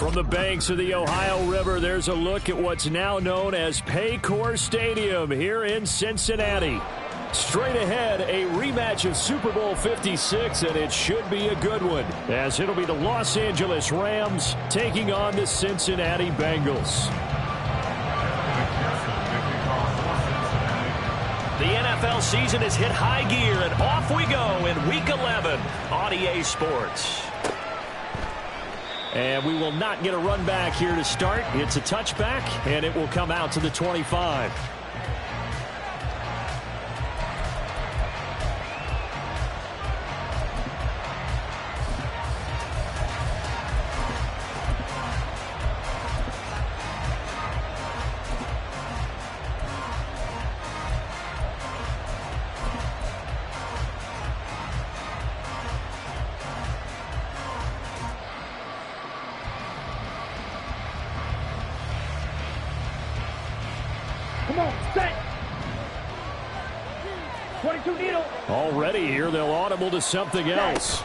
From the banks of the Ohio River, there's a look at what's now known as Paycor Stadium here in Cincinnati. Straight ahead, a rematch of Super Bowl 56, and it should be a good one, as it'll be the Los Angeles Rams taking on the Cincinnati Bengals. The NFL season has hit high gear, and off we go in Week 11 on EA Sports. And we will not get a run back here to start. It's a touchback, and it will come out to the 25. Come on, set. 22 needle. Already here, they'll audible to something else.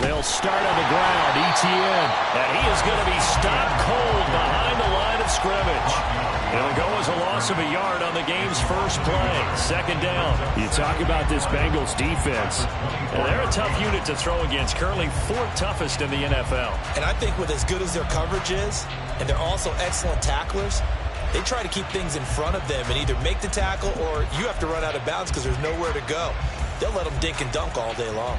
They'll start on the ground, Etienne. And he is going to be stopped cold behind the line of scrimmage. It'll go as a loss of a yard on the game's first play. Second down. You talk about this Bengals defense. Well, they're a tough unit to throw against, currently fourth toughest in the NFL. And I think with as good as their coverage is, and they're also excellent tacklers, they try to keep things in front of them and either make the tackle or you have to run out of bounds because there's nowhere to go. They'll let them dink and dunk all day long.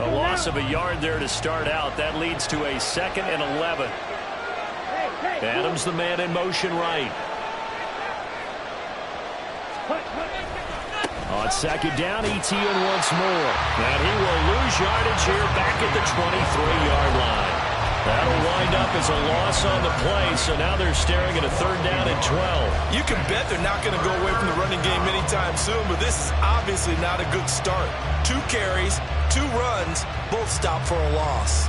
A loss of a yard there to start out. That leads to a 2nd and 11. Adams the man in motion right. On second down, Etienne once more. And he will lose yardage here back at the 23-yard line. That'll wind up as a loss on the play, so now they're staring at a 3rd down and 12. You can bet they're not going to go away from the running game anytime soon, but this is obviously not a good start. 2 carries, 2 runs, both stop for a loss.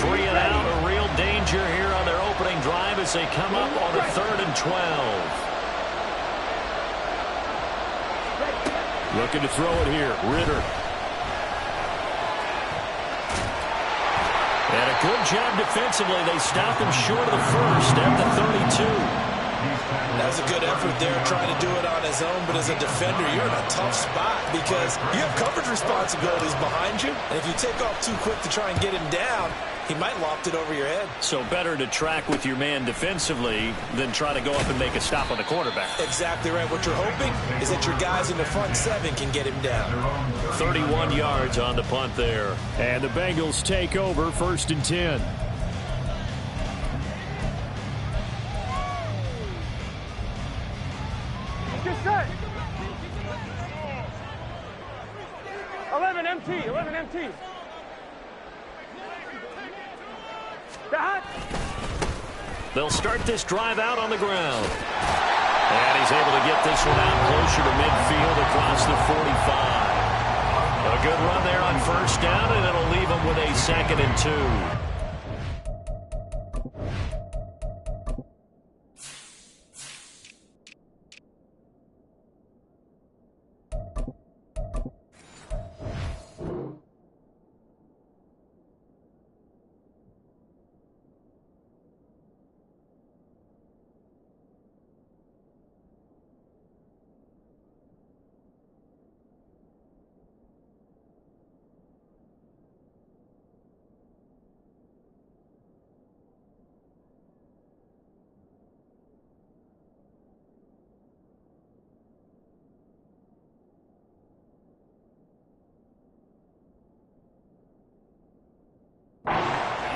3 and out, a real danger here on their opening drive as they come up on a 3rd and 12. Looking to throw it here, Ritter. And a good job defensively. They stopped him short of the first at the 32. That was a good effort there, trying to do it on his own, but as a defender, you're in a tough spot because you have coverage responsibilities behind you, and if you take off too quick to try and get him down, he might loft it over your head. So better to track with your man defensively than try to go up and make a stop on the quarterback. Exactly right. What you're hoping is that your guys in the front 7 can get him down. 31 yards on the punt there. And the Bengals take over 1st and 10. Get set. 11 MT, 11 MT. They'll start this drive out on the ground. And he's able to get this one out closer to midfield across the 45. A good run there on 1st down, and it'll leave him with a 2nd and 2.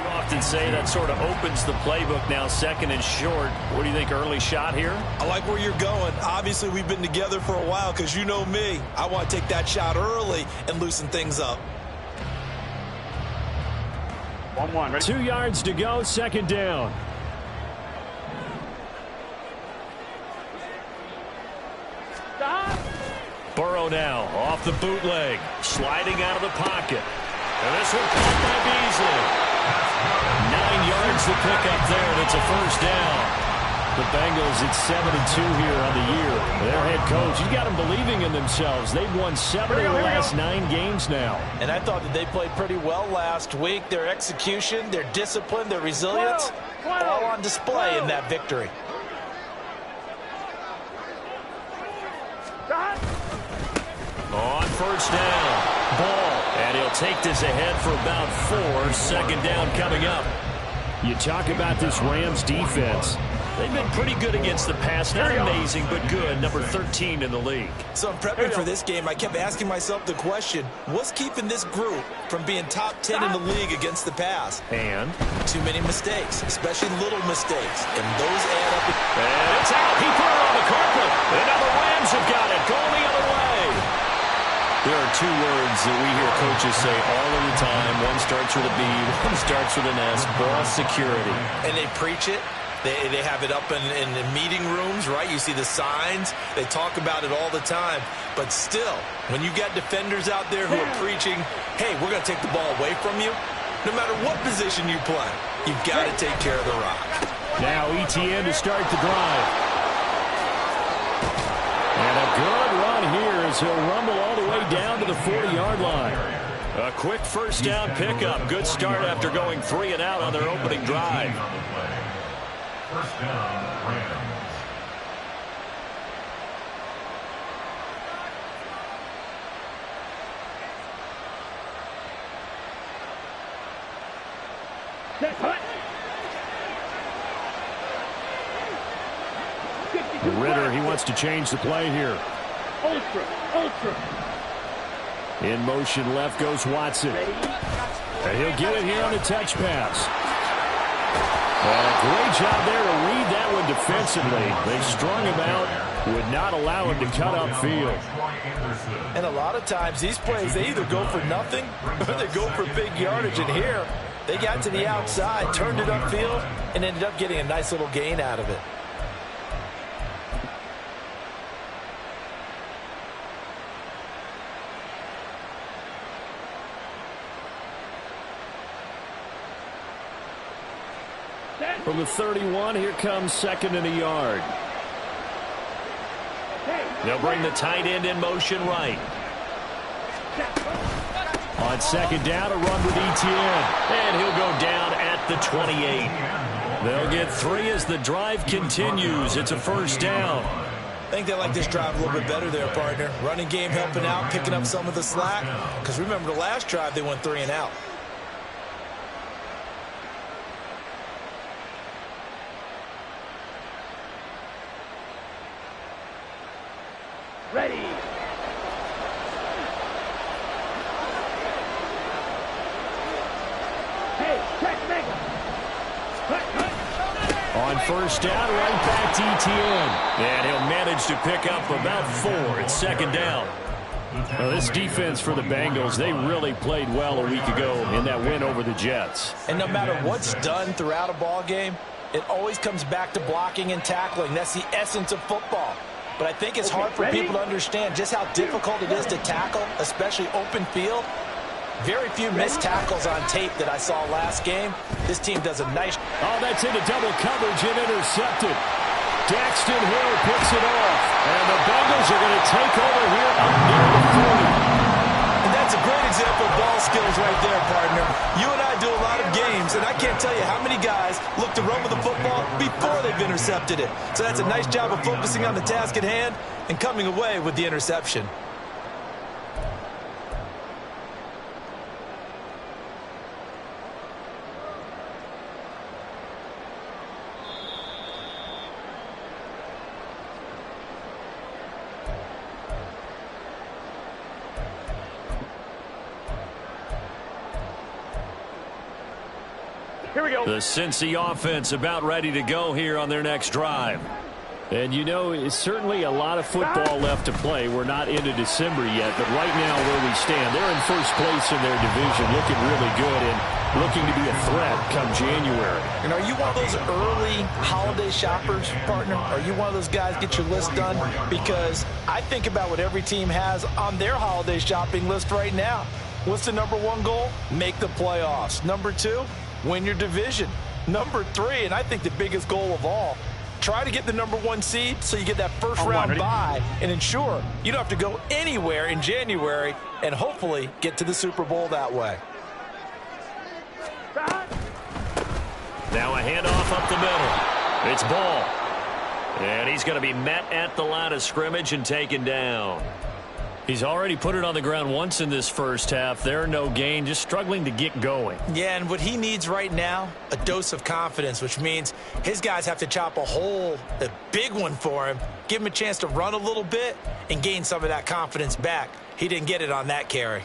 Often say that sort of opens the playbook now, 2nd and short. What do you think, early shot here? I like where you're going. Obviously, we've been together for a while because you know me. I want to take that shot early and loosen things up. 1-1, ready? 2 yards to go, 2nd down. Burrow now off the bootleg, sliding out of the pocket. And this one caught by Beasley. 9 yards the pickup there, and it's a first down. The Bengals at 7-2 here on the year. Their head coach, you got them believing in themselves. They've won 7 of the last 9 games now. And I thought that they played pretty well last week. Their execution, their discipline, their resilience, all on display in that victory. On first down, Ball. And he'll take this ahead for about 4. Second down coming up. You talk about this Rams defense. They've been pretty good against the pass. Not amazing, but good. Number 13 in the league. So in prepping for this game, I kept asking myself the question, what's keeping this group from being top 10 in the league against the pass? And too many mistakes, especially little mistakes. And those add up. And it's out. He put it on the carpet. And now the Rams have got it. Going the other way. There are 2 words that we hear coaches say all of the time. One starts with a B, one starts with an S. Ball security. And they preach it. They have it up in the meeting rooms, right? You see the signs. They talk about it all the time. But still, when you got defenders out there who are preaching, hey, we're going to take the ball away from you, no matter what position you play, you've got to take care of the rock. Now ETN to start the drive. And a good run here as he'll rumble all the way down to the 40-yard line. A quick first down pickup. Good start after going 3 and out on their opening drive. First down, Rams. Ritter, he wants to change the play here. Ultra. In motion left goes Watson. And he'll get it here on the touch pass. And a great job there to read that one defensively. They strung him out, would not allow him to cut upfield. And a lot of times these plays, they either go for nothing or they go for big yardage. And here, they got to the outside, turned it upfield, and ended up getting a nice little gain out of it. From the 31, here comes 2nd and a yard. They'll bring the tight end in motion right. On 2nd down, a run with ETN. And he'll go down at the 28. They'll get 3 as the drive continues. It's a first down. I think they like this drive a little bit better there, partner. Running game helping out, picking up some of the slack. Because remember the last drive, they went 3 and out. Ready. Hey, check, make On first down, right back to ETN. And he'll manage to pick up about 4. It's 2nd down. Well, this defense for the Bengals, they really played well a week ago in that win over the Jets. And no matter what's done throughout a ball game, it always comes back to blocking and tackling. That's the essence of football. But I think it's hard for people to understand just how difficult it is to tackle, especially open field. Very few missed tackles on tape that I saw last game. This team does a nice... Oh, that's into double coverage and intercepted. Daxton Hill picks it off. And the Bengals are going to take over here up near the 40. And that's a great example of ball skills right there, partner. You and I do a lot of games, and I can't tell you how many guys look to run with the football before they've intercepted it. So that's a nice job of focusing on the task at hand and coming away with the interception. Here we go. The Cincy offense about ready to go here on their next drive. And you know, it's certainly a lot of football left to play. We're not into December yet, but right now where we stand, they're in first place in their division, looking really good and looking to be a threat come January. And are you one of those early holiday shoppers, partner? Are you one of those guys get your list done? Because I think about what every team has on their holiday shopping list right now. What's the #1 goal? Make the playoffs. #2, win your division. Number 3, and I think the biggest goal of all, try to get the number 1 seed so you get that first round bye and ensure you don't have to go anywhere in January and hopefully get to the Super Bowl that way. Now a handoff up the middle. It's Ball. And he's going to be met at the line of scrimmage and taken down. He's already put it on the ground once in this first half. There, no gain, just struggling to get going. Yeah, and what he needs right now, a dose of confidence, which means his guys have to chop a big one for him, give him a chance to run a little bit and gain some of that confidence back. He didn't get it on that carry.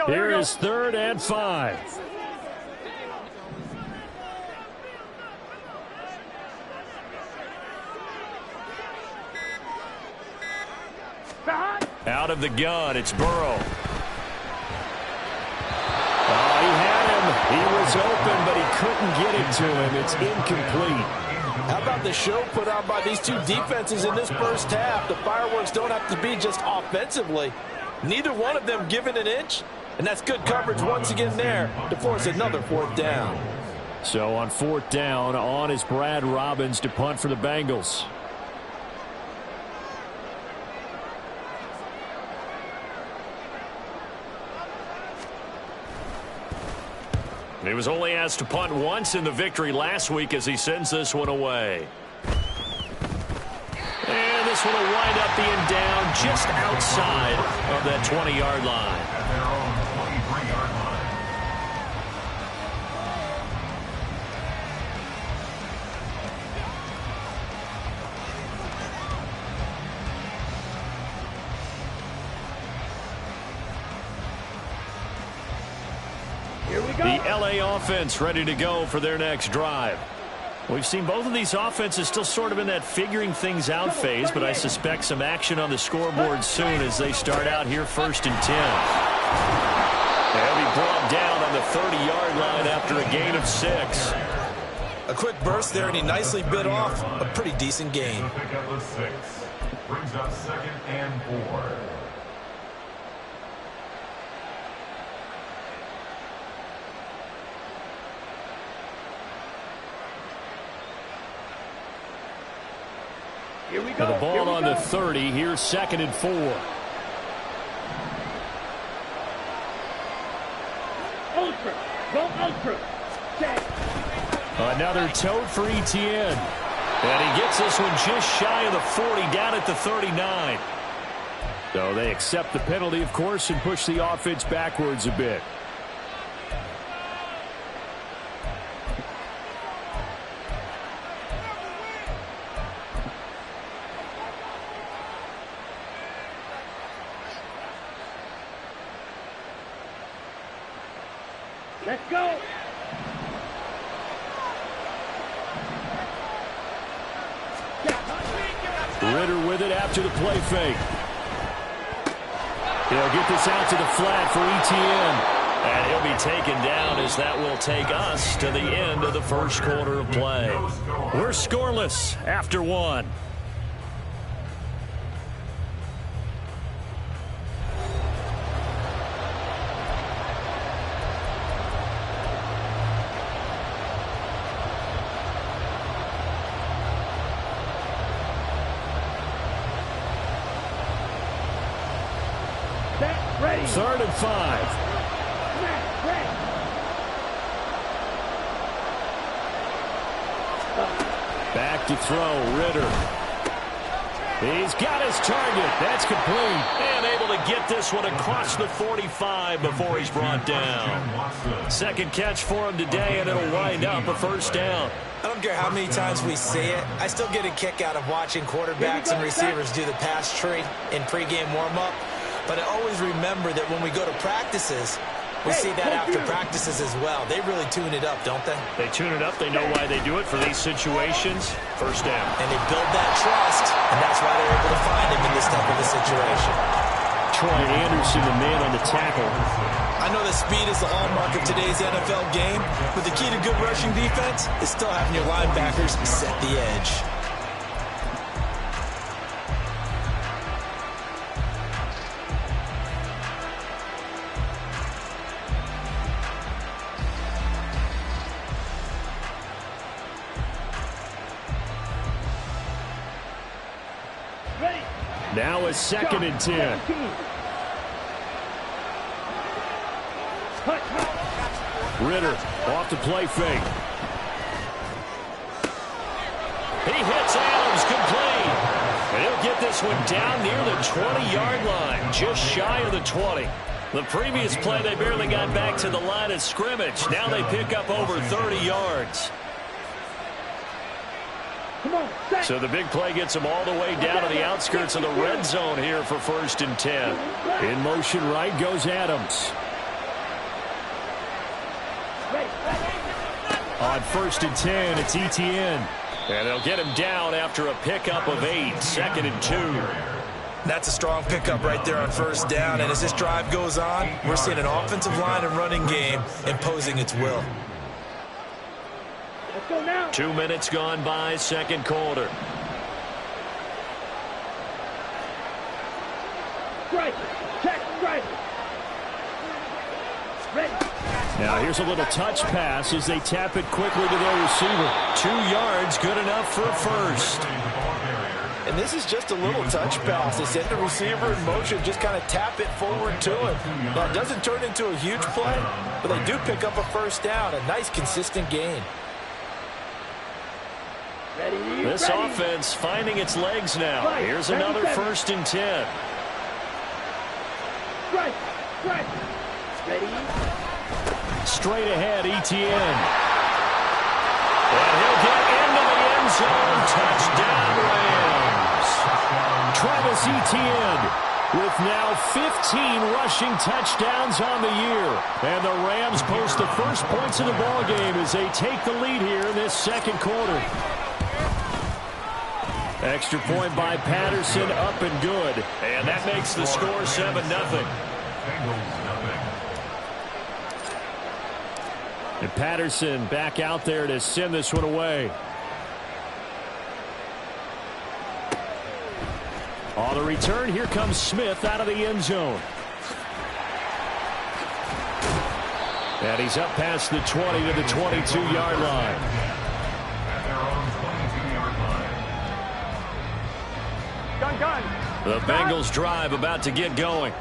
Here is 3rd and 5. Out of the gun, it's Burrow. He had him. He was open, but he couldn't get it to him. It's incomplete. How about the show put on by these two defenses in this first half? The fireworks don't have to be just offensively. Neither one of them given an inch, and that's good coverage once again there to force another 4th down. So on 4th down, on is Brad Robbins to punt for the Bengals. He was only asked to punt once in the victory last week as he sends this one away. And this one will wind up being down just outside of that 20-yard line. At their own 23-yard line. The LA offense ready to go for their next drive. We've seen both of these offenses still sort of in that figuring things out phase, but I suspect some action on the scoreboard soon as they start out here 1st and 10. They'll be brought down on the 30-yard line after a gain of 6. A quick burst there, and he nicely bit off a pretty decent gain. Pick up the 6. Brings up 2nd and 4. Here we go. The ball on the 30. Here's 2nd and 4. Ultra. Go ultra. Check. Another tote for Etienne. And he gets this one just shy of the 40, down at the 39. So they accept the penalty, of course, and push the offense backwards a bit. Let's go. Ritter with it after the play fake. He'll get this out to the flat for Etienne. And he'll be taken down as that will take us to the end of the first quarter of play. We're scoreless after 1. Ready. 3rd and 5. Ready. Back to throw, Ritter. He's got his target. That's complete. And able to get this one across the 45 before he's brought down. 2nd catch for him today, and it'll wind up a 1st down. I don't care how many times we see it. I still get a kick out of watching quarterbacks and receivers do the pass tree in pregame warm-up. But I always remember that when we go to practices, we see that after practices as well. They really tune it up, don't they? They tune it up. They know why they do it for these situations. 1st down. And they build that trust, and that's why they're able to find him in this type of a situation. Troy Anderson, the man on the tackle. I know that speed is the hallmark of today's NFL game, but the key to good rushing defense is still having your linebackers set the edge. Now it's 2nd and 10. Ritter off the play fake. He hits Adams complete. And he'll get this one down near the 20-yard line, just shy of the 20. The previous play, they barely got back to the line of scrimmage. Now they pick up over 30 yards. So the big play gets them all the way down to the outskirts of the red zone here for 1st and 10. In motion right goes Adams. On 1st and 10, it's Etienne. And they'll get him down after a pickup of 8, 2nd and 2. That's a strong pickup right there on 1st down. And as this drive goes on, we're seeing an offensive line and running game imposing its will. 2 minutes gone by, 2nd quarter. Now here's a little touch pass as they tap it quickly to their receiver. 2 yards, good enough for a first. And this is just a little touch pass. They send the receiver in motion, just kind of tap it forward to him. Now, it doesn't turn into a huge play, but they do pick up a 1st down, a nice, consistent gain. This offense finding its legs now. Here's another 1st and 10. Straight ahead, Etienne. And he'll get into the end zone. Touchdown, Rams. Travis Etienne with now 15 rushing touchdowns on the year. And the Rams post the first points of the ballgame as they take the lead here in this 2nd quarter. Extra point by Patterson, up and good. And that makes the score 7-0. And Patterson back out there to send this one away. On the return, here comes Smith out of the end zone. And he's up past the 20 to the 22-yard line. The Bengals drive about to get going.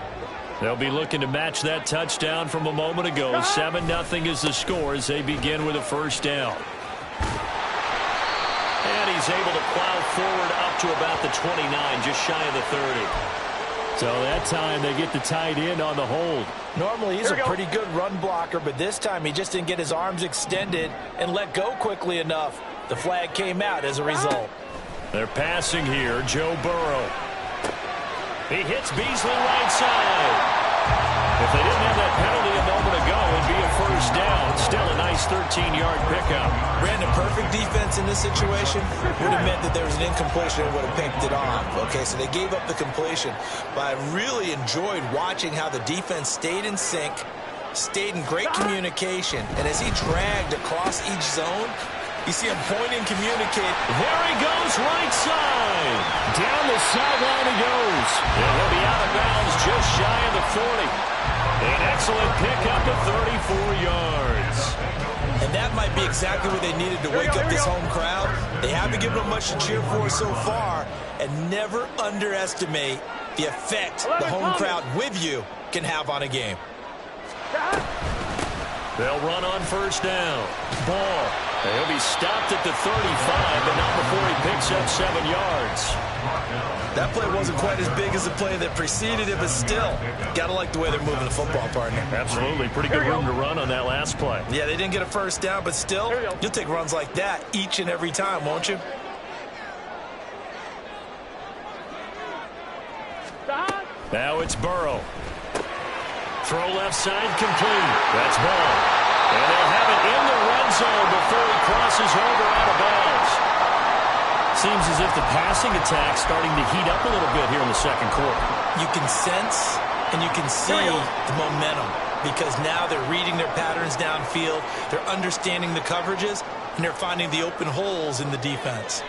They'll be looking to match that touchdown from a moment ago. 7-0 is the score as they begin with a 1st down. And he's able to plow forward up to about the 29, just shy of the 30. So that time they get the tight end on the hold. Normally he's a pretty good run blocker, but this time he just didn't get his arms extended and let go quickly enough. The flag came out as a result. They're passing here, Joe Burrow. He hits Beasley right side. If they didn't have that penalty a moment ago, it'd be a 1st down. Still a nice 13-yard pickup. Brandon, perfect defense in this situation would have meant that there was an incompletion and would have picked it off. Okay, so they gave up the completion. But I really enjoyed watching how the defense stayed in sync, stayed in great communication, and as he dragged across each zone, you see him point and communicate. There he goes, right side. Down the sideline he goes. And he'll be out of bounds just shy of the 40. An excellent pickup of 34 yards. And that might be exactly what they needed to wake up this home crowd. They haven't given them much to cheer for so far. And never underestimate the effect the home crowd with you can have on a game. They'll run on 1st down. Ball. He'll be stopped at the 35, but not before he picks up 7 yards. That play wasn't quite as big as the play that preceded it, but still, gotta like the way they're moving the football, partner. Absolutely. Pretty good room to run on that last play. Yeah, they didn't get a 1st down, but still, you'll take runs like that each and every time, won't you? Now it's Burrow. Throw left side complete. That's ball. And they'll have it in the red zone before he crosses over out of bounds. seems as if the passing attack's starting to heat up a little bit here in the second quarter. You can sense and you can see the momentum because now they're reading their patterns downfield, they're understanding the coverages, and they're finding the open holes in the defense.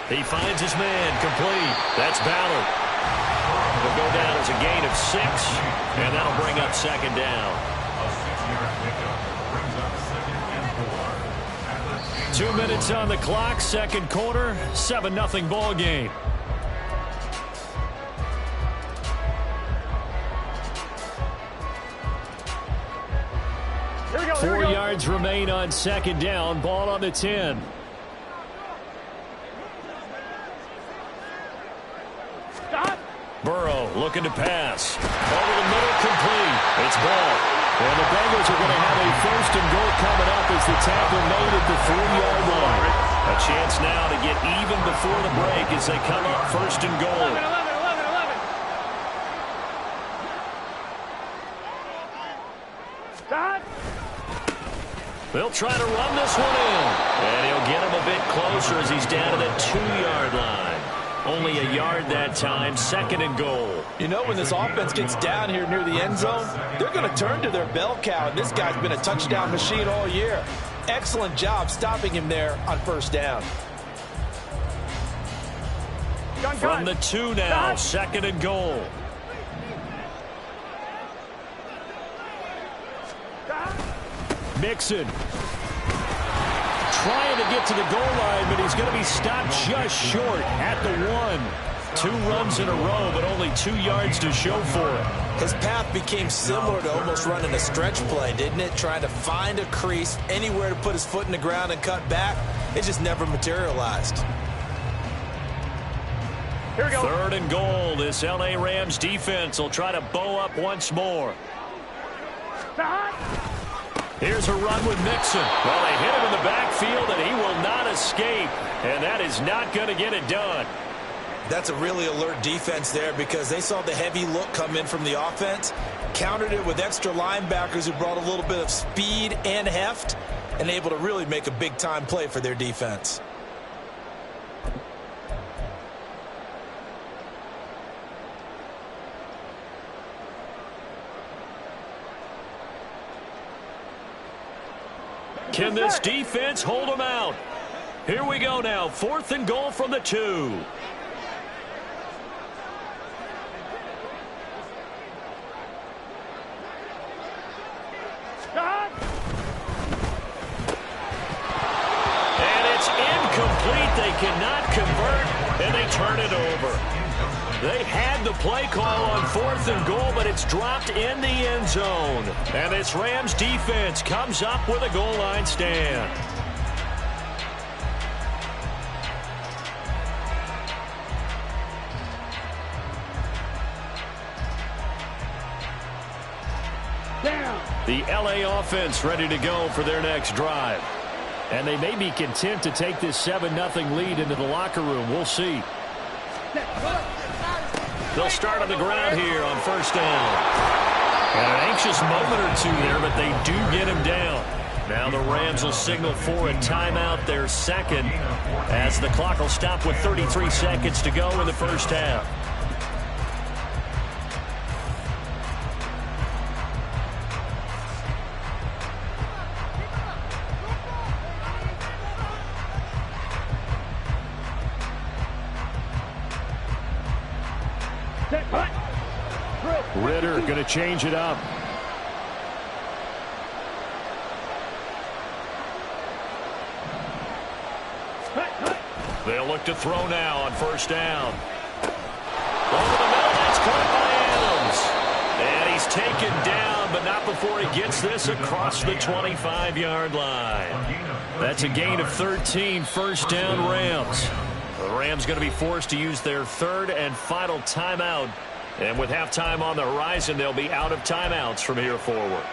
He finds his man complete. That's Ballard. It'll go down as a gain of 6, and that'll bring up second down. A 6-yard pickup brings up 2nd and 4. 2 minutes on the clock, second quarter, 7-0 ball game. Here we go. 4 yards remain on second down, ball on the 10. Burrow looking to pass. Over the middle, complete. It's ball. And the Bengals are going to have a 1st and goal coming up as the tackle made at the 3-yard line. A chance now to get even before the break as they come up 1st and goal. 11. Stop. They'll try to run this one in. And he'll get him a bit closer as he's down to the 2-yard line. Only a yard that time, 2nd and goal. You know, when this offense gets down here near the end zone, they're going to turn to their bell cow, and this guy's been a touchdown machine all year. Excellent job stopping him there on 1st down. From the 2 now, 2nd and goal. Mixon trying to get to the goal line, but he's going to be stopped just short at the 1. 2 runs in a row, but only 2 yards to show for it. His path became similar to almost running a stretch play, didn't it? Trying to find a crease, anywhere to put his foot in the ground and cut back. It just never materialized. Here we go. 3rd and goal. This L.A. Rams defense will try to bow up once more. Stop. Here's a run with Mixon. Well, they hit him in the backfield, and he will not escape. And that is not going to get it done. That's a really alert defense there because they saw the heavy look come in from the offense, countered it with extra linebackers who brought a little bit of speed and heft, and able to really make a big-time play for their defense. Can this defense hold them out? Here we go now. 4th and goal from the 2. Stop. And it's incomplete. They cannot convert, and they turn it over. They had the play call on 4th and goal, but it's dropped in the end zone. And this Rams defense comes up with a goal line stand. Down. The L.A. offense ready to go for their next drive. And they may be content to take this 7-0 lead into the locker room. We'll see. They'll start on the ground here on 1st down. And an anxious moment or 2 there, but they do get him down. Now the Rams will signal for a timeout, their 2nd, as the clock will stop with 33 seconds to go in the 1st half. Ritter going to change it up. They'll look to throw now on 1st down. Over the middle, that's caught by Adams. And he's taken down, but not before he gets this across the 25-yard line. That's a gain of 13, 1st down Rams. The Rams going to be forced to use their 3rd and final timeout. And with halftime on the horizon, they'll be out of timeouts from here forward.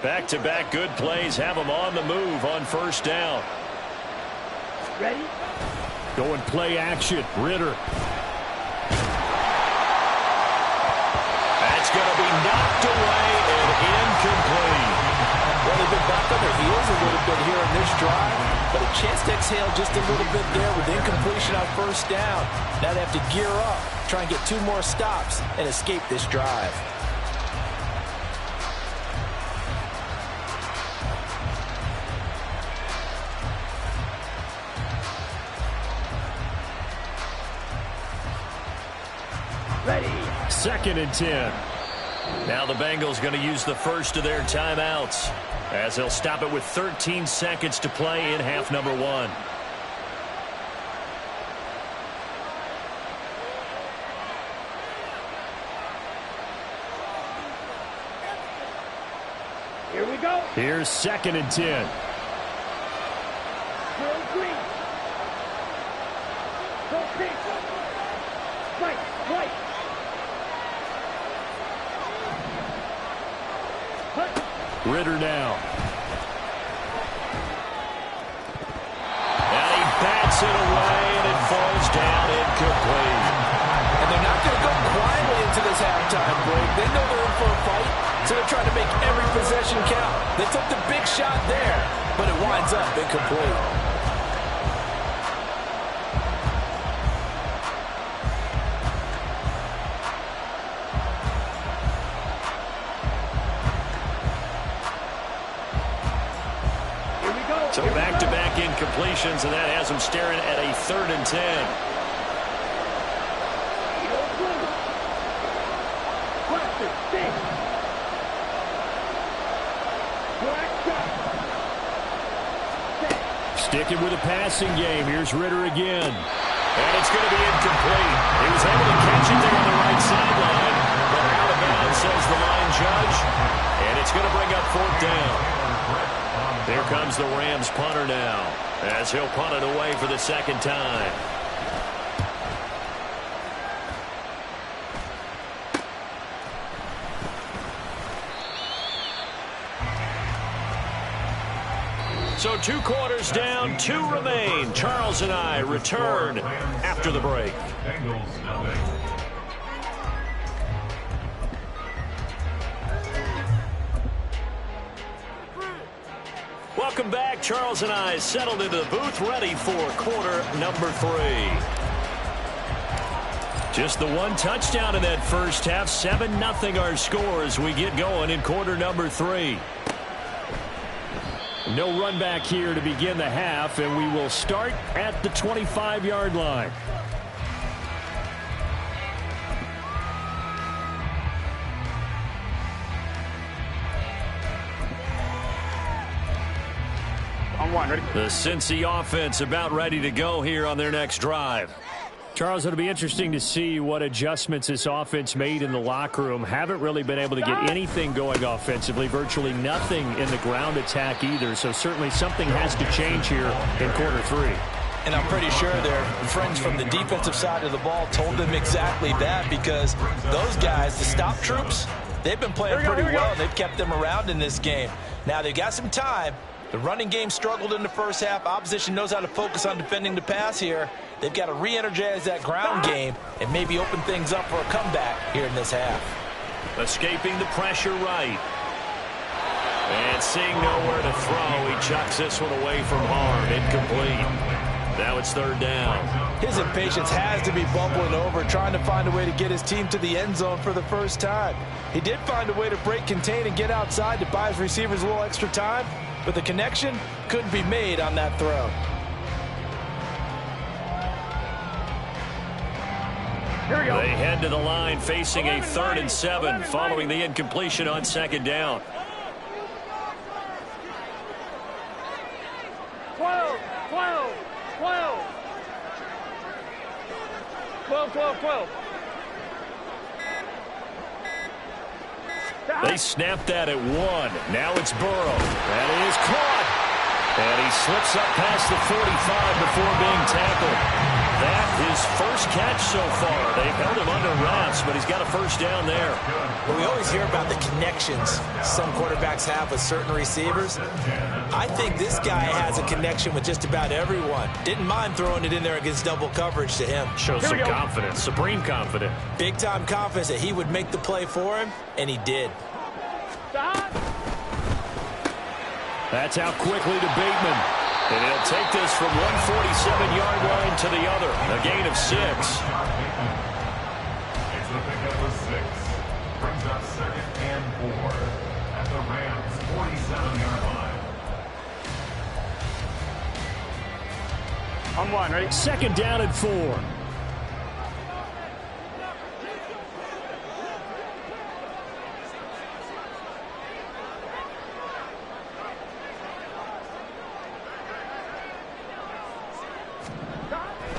Back-to-back good plays have them on the move on first down. Ready? Going play action. Ridder. That's going to be knocked away and incomplete. Well, they've been back on their heels a little bit here in this drive, but a chance to exhale just a little bit there with incompletion on first down. Now they have to gear up, try and get 2 more stops, and escape this drive. Ready? 2nd and 10. Now the Bengals going to use the first of their timeouts as they'll stop it with 13 seconds to play in half number 1. Here we go. Here's 2nd and 10. Go green. Go pink. Right, right. Ridder now. And he bats it away, and it falls down incomplete. And they're not going to go quietly into this halftime break. They know they're in for a fight, so they're trying to make every possession count. They took the big shot there, but it winds up incomplete. So back-to-back incompletions, and that has them staring at a 3rd and 10. Sticking with a passing game. Here's Ridder again. And it's going to be incomplete. He was able to catch it there on the right sideline, but out of bounds, says the line judge. And it's going to bring up 4th down. Here comes the Rams punter now, as he'll punt it away for the 2nd time. So 2 quarters down, 2 remain. Charles and I return after the break. Bengals nothing. Welcome back. Charles and I settled into the booth, ready for quarter number 3. Just the 1 touchdown in that first half. 7-0 our score as we get going in quarter number 3. No run back here to begin the half, and we will start at the 25-yard line. The Cincy offense about ready to go here on their next drive. Charles, it'll be interesting to see what adjustments this offense made in the locker room. Haven't really been able to get anything going offensively, virtually nothing in the ground attack either. So certainly something has to change here in quarter 3. And I'm pretty sure their friends from the defensive side of the ball told them exactly that, because those guys, the stop troops, they've been playing pretty well, and they've kept them around in this game. Now they've got some time. The running game struggled in the first half. Opposition knows how to focus on defending the pass here. They've got to re-energize that ground game and maybe open things up for a comeback here in this half. Escaping the pressure right. And seeing nowhere to throw, he chucks this one away from harm. Incomplete. Now it's 3rd down. His impatience has to be bubbling over, trying to find a way to get his team to the end zone for the first time. He did find a way to break, contain, and get outside to buy his receivers a little extra time, but the connection couldn't be made on that throw. They head to the line facing a 3rd and 7 following the incompletion on 2nd down. 12, 12, 12. 12, 12, 12. They snapped that at 1. Now it's Burrow. That is caught. And he slips up past the 45 before being tackled. that his first catch so far. They've held him under wraps, but he's got a first down there. Well, we always hear about the connections some quarterbacks have with certain receivers. I think this guy has a connection with just about everyone. Didn't mind throwing it in there against double coverage to him. Shows some confidence, supreme confidence. Big-time confidence that he would make the play for him, and he did. That's out quickly to Bateman. And he'll take this from 147-yard line to the other. A gain of 6. It's a pickup of 6. Brings up 2nd and 4 at the Rams' 47-yard line. On one, ready? 2nd down and 4.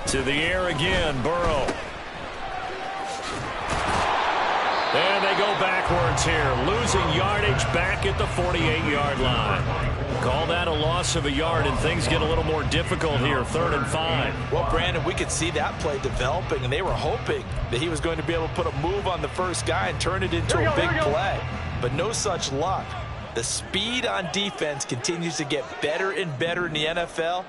To the air again, Burrow. And they go backwards here, losing yardage back at the 48-yard line. Call that a loss of a yard, and things get a little more difficult here, 3rd and 5. Well, Brandon, we could see that play developing, and they were hoping that he was going to be able to put a move on the first guy and turn it into a big play. But no such luck. The speed on defense continues to get better and better in the NFL.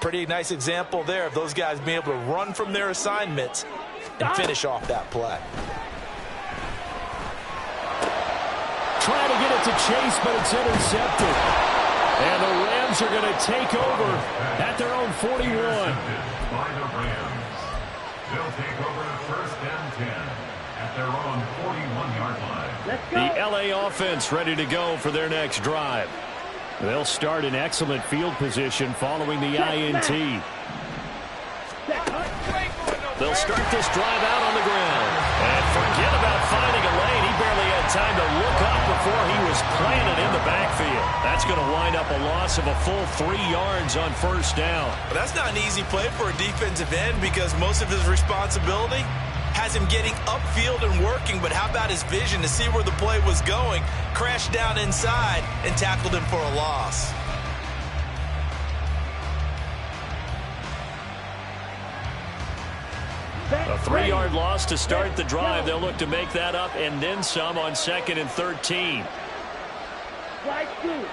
Pretty nice example there of those guys being able to run from their assignments and finish off that play. Trying to get it to Chase, but it's intercepted. And the Rams are going to take over at their own 41. By the Rams. They'll take over 1st and 10 at their own 41-yard line. Let's go. The LA offense ready to go for their next drive. They'll start in excellent field position following the INT. They'll start this drive out on the ground. And forget about finding a lane. He barely had time to look up before he was planted in the backfield. That's going to wind up a loss of a full 3 yards on 1st down. But that's not an easy play for a defensive end because most of his responsibility has him getting upfield and working, but how about his vision to see where the play was going, crashed down inside, and tackled him for a loss. A 3-yard loss to start the drive. They'll look to make that up and then some on 2nd and 13. White, blue.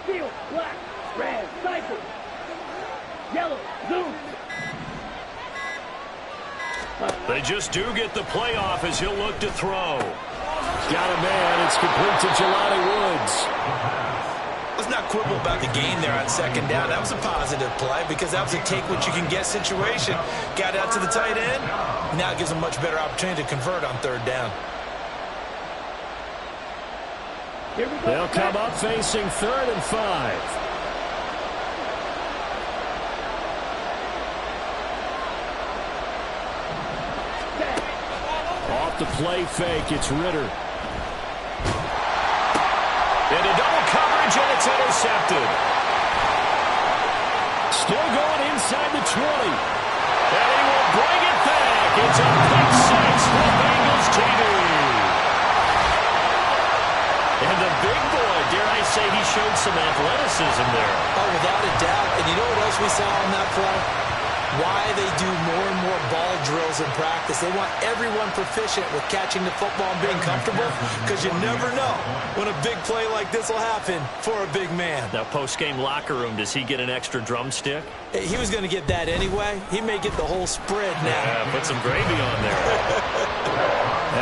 Steel, black, red, cycle. Yellow, zoom. They just do get the playoff as he'll look to throw. Got a man. It's complete to Jelani Woods. Let's not quibble about the gain there on 2nd down. That was a positive play because that was a take-what-you-can-get situation. Got out to the tight end. Now it gives them a much better opportunity to convert on 3rd down. Here we go. They'll come up facing 3rd and 5. Off the play fake, it's Ritter. Into double coverage, and it's intercepted. Still going inside the 20. And he will bring it back. It's a pick 6 for Bengals TV. And the big boy, dare I say, he showed some athleticism there. Oh, without a doubt. And you know what else we saw on that play? Why they do more and more ball drills in practice. They want everyone proficient with catching the football and being comfortable because you never know when a big play like this will happen for a big man. Now, post-game locker room, does he get an extra drumstick? He was going to get that anyway. He may get the whole spread now. Yeah, put some gravy on there.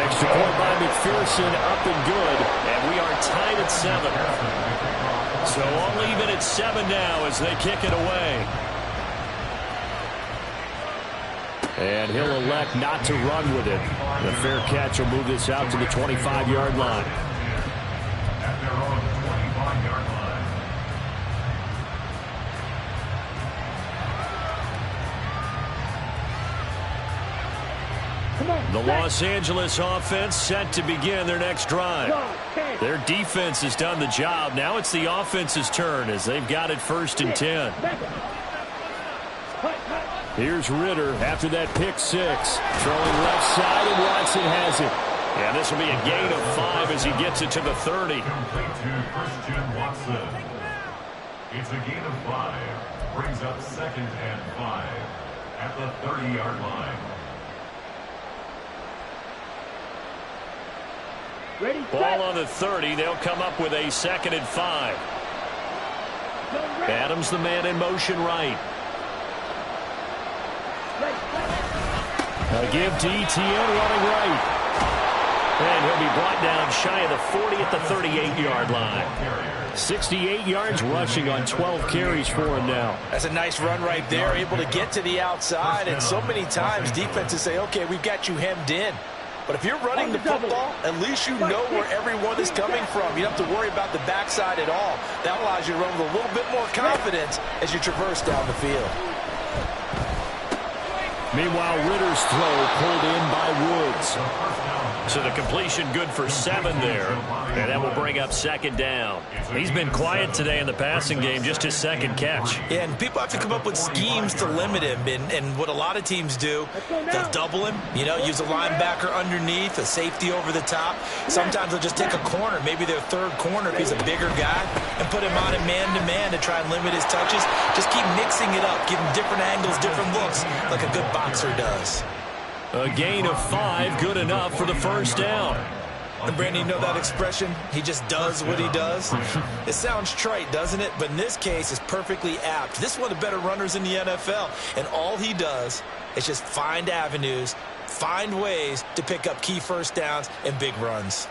Extra point by McPherson, up and good. And we are tied at 7. So all even at 7 now as they kick it away. And he'll elect not to run with it. The fair catch will move this out to the 25-yard line. At their own 25-yard line. Come on. The Los Angeles offense set to begin their next drive. Their defense has done the job. Now it's the offense's turn as they've got it 1st and 10. Here's Ritter after that pick 6. Throwing left side, and Watson has it. And this will be a gain of 5 as he gets it to the 30. Complete to Christian Watson. It's a gain of 5. Brings up 2nd and 5 at the 30-yard line. Ready, Ball on the 30. They'll come up with a 2nd and 5. Adams the man in motion right. A give to Etienne running right. And he'll be brought down shy of the 40 at the 38-yard line. 68 yards rushing on 12 carries for him now. That's a nice run right there, able to get to the outside. And so many times defenses say, okay, we've got you hemmed in. But if you're running the football, at least you know where everyone is coming from. You don't have to worry about the backside at all. That allows you to run with a little bit more confidence as you traverse down the field. Meanwhile, Ritter's throw pulled in by Woods. So the completion good for 7 there. And that will bring up 2nd down. He's been quiet today in the passing game, just his 2nd catch. Yeah, and people have to come up with schemes to limit him. And what a lot of teams do, they'll double him, use a linebacker underneath, a safety over the top. Sometimes they'll just take a corner, maybe their 3rd corner if he's a bigger guy, and put him on a man-to-man to try and limit his touches. Just keep mixing it up, give him different angles, different looks, like a good boxer does. A gain of 5, good enough for the 1st down. And Brandon, you know that expression? He just does what he does? It sounds trite, doesn't it? But in this case, it's perfectly apt. This is one of the better runners in the NFL. And all he does is just find avenues, find ways to pick up key 1st downs and big runs.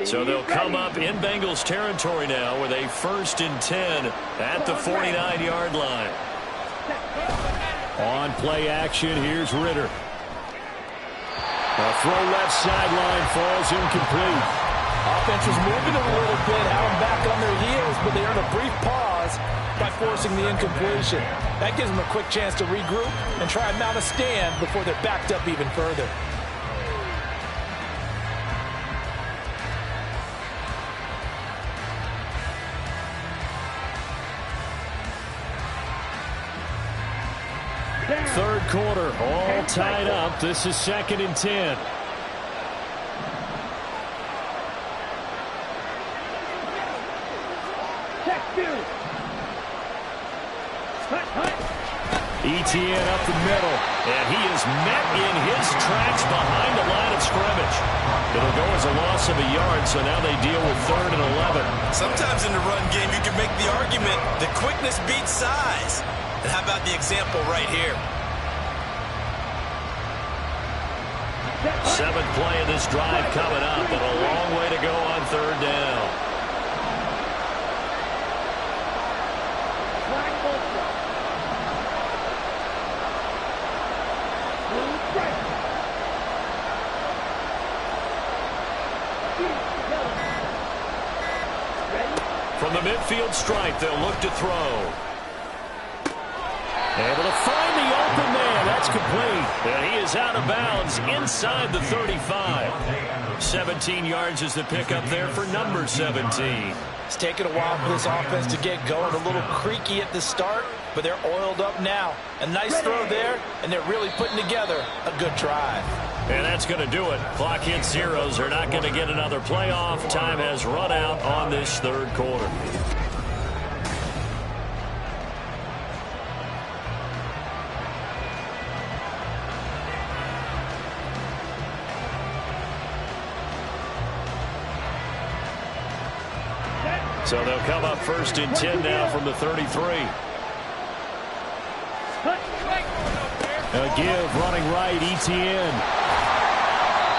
So they'll come up in Bengals territory now with a 1st and 10 at the 49-yard line. On play action, here's Ritter. A throw left sideline falls incomplete. Offense was moving a little bit, had them back on their heels, but they earned a brief pause by forcing the incompletion. That gives them a quick chance to regroup and try and mount a stand before they're backed up even further. Third quarter, all tied up. This is 2nd and 10. Etienne up the middle, and he is met in his tracks behind the line of scrimmage. It'll go as a loss of a yard, so now they deal with 3rd and 11. Sometimes in the run game, you can make the argument that quickness beats size. And how about the example right here? 7th play of this drive coming up, but a long way to go on 3rd down. From the midfield stripe, they'll look to throw. Able to find the open man. That's complete. And he is out of bounds inside the 35. 17 yards is the pickup there for number 17. It's taken a while for this offense to get going. A little creaky at the start, but they're oiled up now. A nice throw there, and they're really putting together a good drive. And that's going to do it. Clock hits zeros. They're not going to get another playoff. Time has run out on this 3rd quarter. So they'll come up 1st and 10 now from the 33. A give running right, Etienne.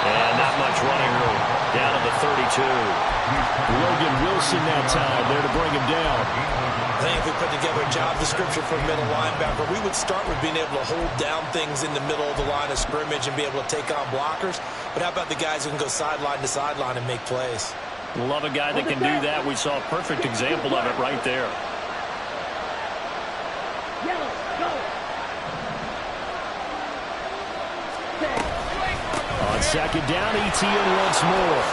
And not much running room. Down to the 32. Logan Wilson that time there to bring him down. I think if we put together a job description for a middle linebacker, we would start with being able to hold down things in the middle of the line of scrimmage and be able to take on blockers. But how about the guys who can go sideline to sideline and make plays? Love a guy that can do that. We saw a perfect example of it right there. On 2nd down, Etienne once more.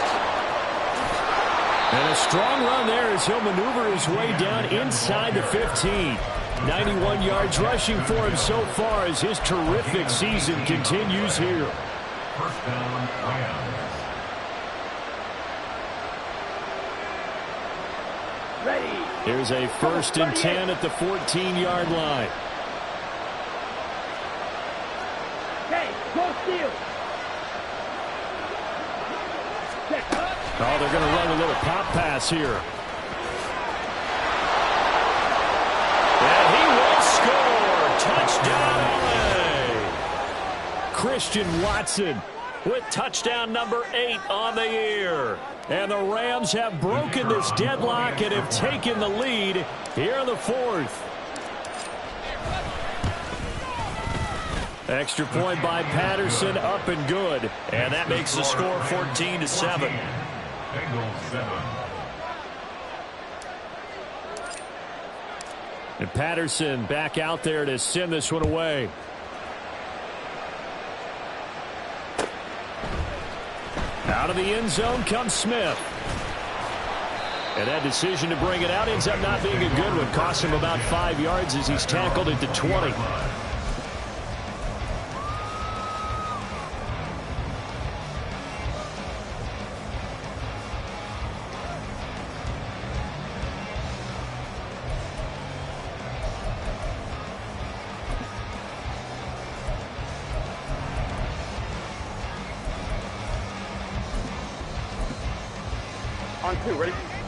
And a strong run there as he'll maneuver his way down inside the 15. 91 yards rushing for him so far as his terrific season continues here. 1st down, Rams. Ready. Here's a 1st and 10 at the 14-yard line. Hey, go steal. Oh, they're going to run a little pop pass here. And he will score. Touchdown, LA. Christian Watson with touchdown number 8 on the year. And the Rams have broken this deadlock and have taken the lead here in the 4th. Extra point by Patterson, up and good. And that makes the score 14-7. Bengals 7. And Patterson back out there to send this one away. Out of the end zone comes Smith. And that decision to bring it out ends up not being a good one. Cost him about 5 yards as he's tackled at the 20.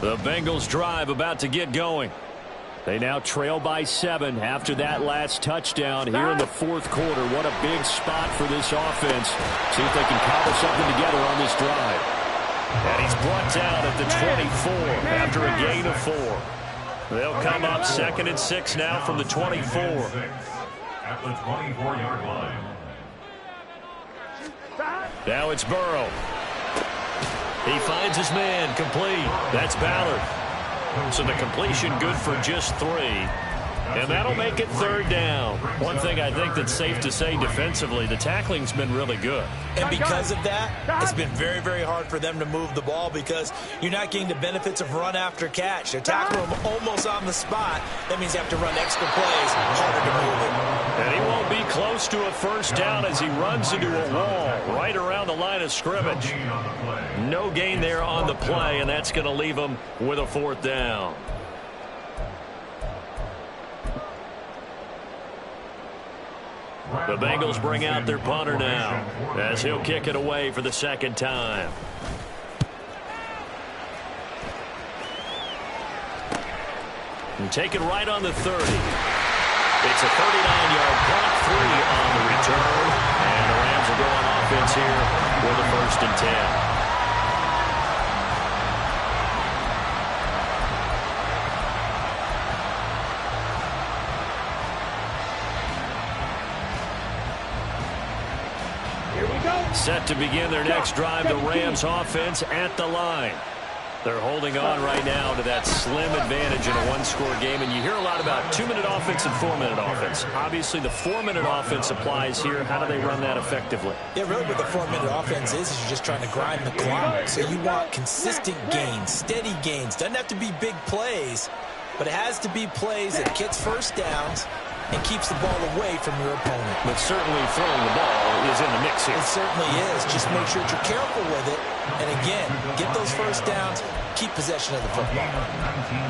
The Bengals drive about to get going. They now trail by 7 after that last touchdown here in the 4th quarter. What a big spot for this offense. See if they can cobble something together on this drive. And he's brought down at the 24 after a gain of 4. They'll come up 2nd and 6 now from the 24. At the 24-yard line. Now it's Burrow. He finds his man, complete. That's Ballard. So the completion good for just 3. And that'll make it 3rd down. One thing I think that's safe to say defensively, the tackling's been really good. And because of that, it's been very, very hard for them to move the ball because you're not getting the benefits of run after catch. They're tackling him almost on the spot. That means they have to run extra plays, harder to move it. And he won't be close to a 1st down as he runs into a wall right around the line of scrimmage. No gain there on the play, and that's going to leave him with a 4th down. The Bengals bring out their punter now as he'll kick it away for the 2nd time. And take it right on the 30. It's a 39-yard punt, 3 on the return. And the Rams will go on offense here with a 1st and 10. Set to begin their next drive, the Rams offense at the line. They're holding on right now to that slim advantage in a 1-score game. And you hear a lot about 2-minute offense and 4-minute offense. Obviously, the 4-minute offense applies here. How do they run that effectively? Yeah, really what the 4-minute offense is you're just trying to grind the clock. So you want consistent gains, steady gains. Doesn't have to be big plays, but it has to be plays that gets 1st downs and keeps the ball away from your opponent. But certainly throwing the ball is in the mix here. It certainly is. Just make sure that you're careful with it. And again, get those 1st downs, keep possession of the football.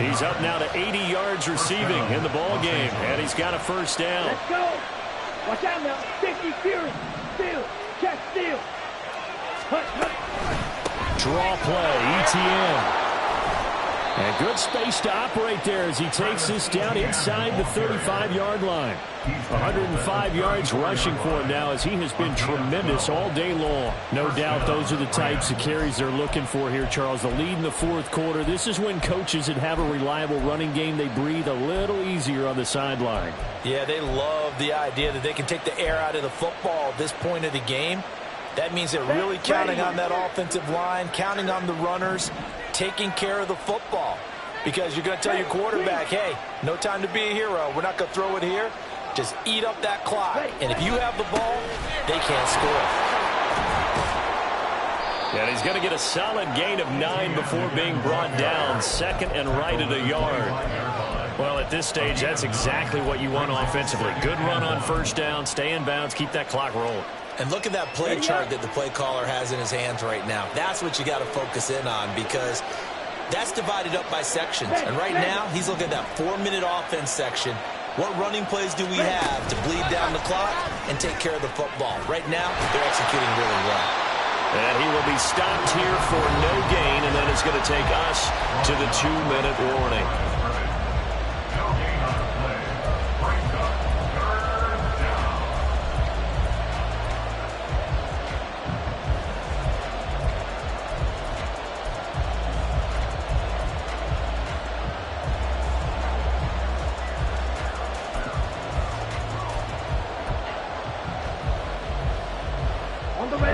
He's up now to 80 yards receiving in the ball game, and he's got a 1st down. Let's go. Watch out now. 50, Fury. Steal. Check, steal. Draw play, ETN. And good space to operate there as he takes this down inside the 35-yard line. 105 yards rushing for him now as he has been tremendous all day long. No doubt those are the types of carries they're looking for here, Charles. The lead in the 4th quarter. This is when coaches that have a reliable running game, they breathe a little easier on the sideline. Yeah, they love the idea that they can take the air out of the football at this point of the game. That means they're really counting on that offensive line, counting on the runners, taking care of the football. Because you're going to tell your quarterback, hey, no time to be a hero. We're not going to throw it here. Just eat up that clock. And if you have the ball, they can't score. And he's going to get a solid gain of 9 before being brought down. 2nd and right at a yard. Well, at this stage, that's exactly what you want offensively. Good run on 1st down, stay in bounds, keep that clock rolling. And look at that play chart that the play caller has in his hands right now. That's what you got to focus in on because That's divided up by sections. And right now, he's looking at that 4-minute offense section. What running plays do we have to bleed down the clock and take care of the football? Right now, they're executing really well. And he will be stopped here for no gain, and then it's going to take us to the 2-minute warning. No gain on the play. Brings up 3rd down.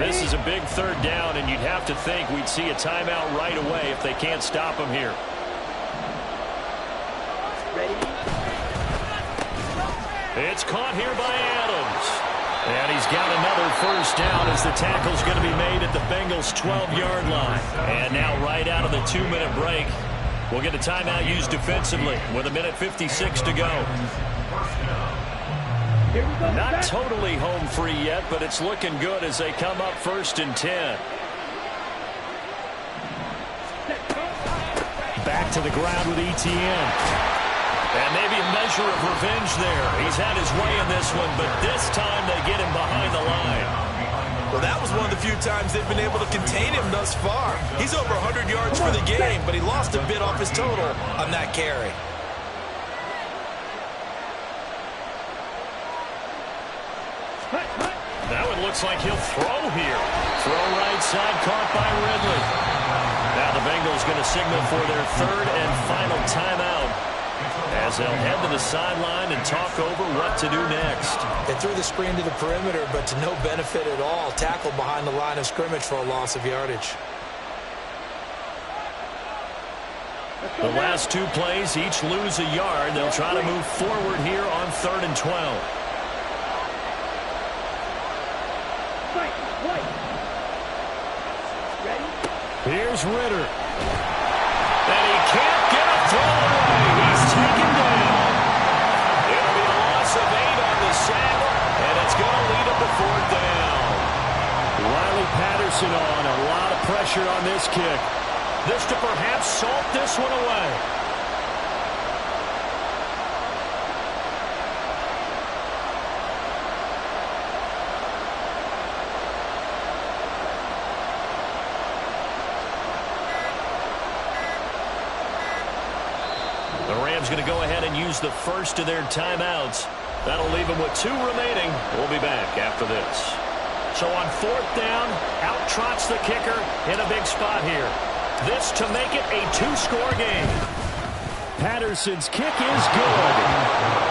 This is a big 3rd down, and you'd have to think we'd see a timeout right away if they can't stop him here. Ready? It's caught here by Adams. And he's got another 1st down as the tackle's going to be made at the Bengals' 12-yard line. And now right out of the 2-minute break, we'll get a timeout used defensively with 1:56 to go. Here we go. Not totally home free yet, but it's looking good as they come up 1st and 10. Back to the ground with Etienne. And maybe a measure of revenge there. He's had his way in this one, but this time they get him behind the line. Well, that was one of the few times they've been able to contain him thus far. He's over 100 yards for the game, but he lost a bit off his total on that carry. Now it looks like he'll throw here. Throw right side, caught by Ridley. Now the Bengals going to signal for their 3rd and final timeout as they'll head to the sideline and talk over what to do next. They threw the screen to the perimeter, but to no benefit at all. Tackled behind the line of scrimmage for a loss of yardage. The last 2 plays each lose a yard. They'll try to move forward here on 3rd and 12. Here's Ritter. And he can't get a throw away. He's taken down. It'll be a loss of 8 on the sack, and it's going to lead him to 4th down. Riley Patterson on. A lot of pressure on this kick. This to perhaps salt this one away. The Rams going to go ahead and use the first of their timeouts. That'll leave them with 2 remaining. We'll be back after this. So on 4th down, out trots the kicker in a big spot here. This to make it a 2-score game. Patterson's kick is good.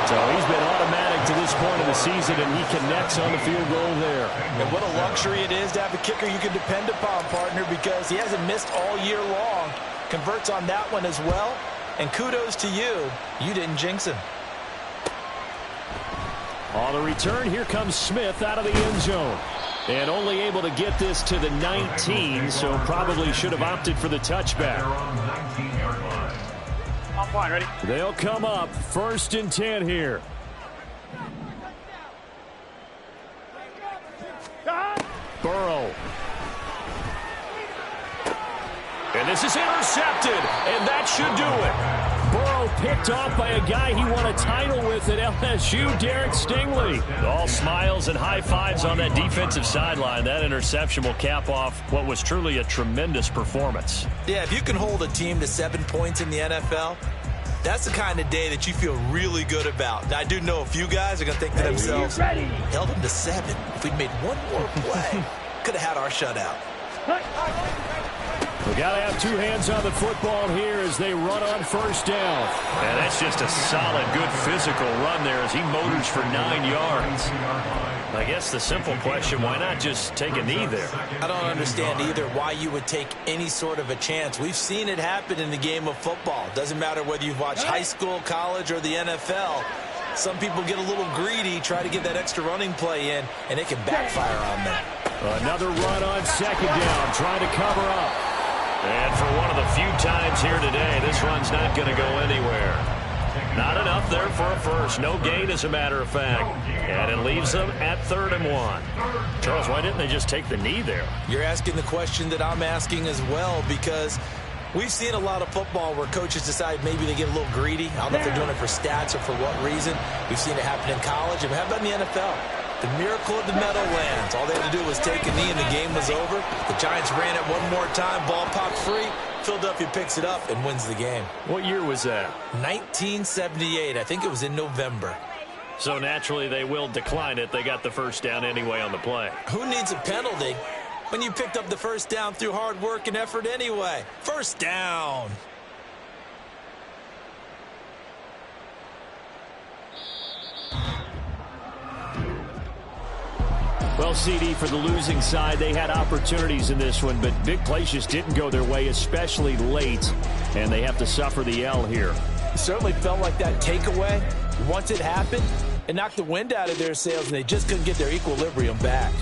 So he's been automatic to this point of the season, and he connects on the field goal there. And what a luxury it is to have a kicker you can depend upon, partner, because he hasn't missed all year long. Converts on that one as well. And kudos to you. You didn't jinx him. On the return, here comes Smith out of the end zone. And only able to get this to the 19, so probably should have opted for the touchback. I'm fine, ready? They'll come up 1st and 10 here. Burrow. And this is intercepted, and that should do it. Burrow picked off by a guy he won a title with at LSU, Derek Stingley. All smiles and high fives on that defensive sideline. That interception will cap off what was truly a tremendous performance. Yeah, if you can hold a team to 7 points in the NFL, that's the kind of day that you feel really good about. Now, I do know a few guys are going to think to themselves, held them to 7. If we'd made one more play, could have had our shutout. We got to have 2 hands on the football here as they run on 1st down. And that's just a solid, good physical run there as he motors for 9 yards. I guess the simple question, why not just take a knee there? I don't understand either why you would take any sort of a chance. We've seen it happen in the game of football. Doesn't matter whether you've watched high school, college, or the NFL. Some people get a little greedy, try to get that extra running play in, and it can backfire on them. Another run on 2nd down, trying to cover up. And for one of the few times here today, this run's not going to go anywhere. Not enough there for a first. No gain, as a matter of fact. And it leaves them at 3rd and 1. Charles, why didn't they just take the knee there? You're asking the question that I'm asking as well, because We've seen a lot of football where coaches decide maybe they get a little greedy. I don't know if they're doing it for stats or for what reason. We've seen it happen in college. And how about in the NFL? The miracle of the Meadowlands. All they had to do was take a knee and the game was over. The Giants ran it one more time. Ball popped free. Philadelphia picks it up and wins the game. What year was that? 1978. I think it was in November. So naturally they will decline it. They got the first down anyway on the play. Who needs a penalty when you picked up the first down through hard work and effort anyway? First down. Well, CD, for the losing side, they had opportunities in this one, but big plays just didn't go their way, especially late, and they have to suffer the L here. It certainly felt like that takeaway, once it happened, it knocked the wind out of their sails, and they just couldn't get their equilibrium back.